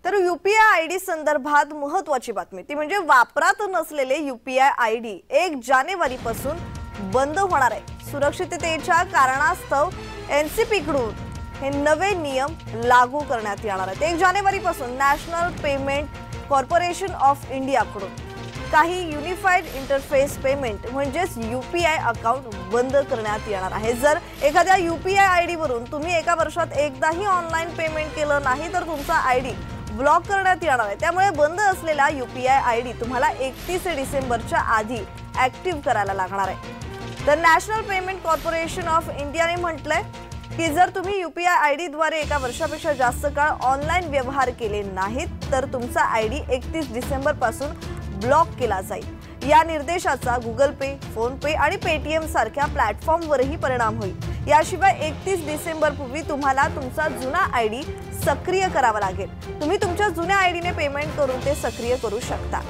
तर UPI ID संदर्भात महत्त्वाची बातमी ती म्हणजे वापरात नसलेले यूपीआय आयडी 1 जानेवारी पासून बंद होणार आहे। सुरक्षिततेच्या कारणास्तव एनसीपी कडून हे नवे नियम लागू करण्यात येणार आहेत। 1 जानेवारी पासून national payment corporation of India कडून काही युनिफाइड इंटरफेस पेमेंट म्हणजेच यूपीआय अकाउंट बंद करण्यात येणार आहे। जर एखाद्या यूपीआय आयडी वरून तुम्ही एका वर्षात एकदाही ऑनलाइन पेमेंट केलं नाही तर तुमचा आयडी ब्लॉक करण्यात येणार आहे। त्यामुळे बंद असलेला यूपीआय आयडी तुम्हाला 31 डिसेंबरच्या आधी ऍक्टिव्ह करायला लागणार आहे। तर नॅशनल पेमेंट कॉर्पोरेशन ऑफ इंडियाने म्हटलंय की जर तुम्ही यूपीआय आयडी द्वारे एका वर्षापेक्षा जास्त काळ ऑनलाइन व्यवहार केले नाहीत तर तुमचा आयडी 31 डिसेंबर पासून ब्लॉक केला जाईल। या निर्देशाचा गुगल पे, फोन पे आणि पेटीएम सारख्या प्लॅटफॉर्मवरही परिणाम होईल। याशिवाय 31 डिसेंबर पूर्वी तुम्हाला तुमचा जुना आयडी सक्रिय करावा लागेल। तुम्ही तुमच्या जुन्या आयडीने पेमेंट करून ते सक्रिय करू शकता।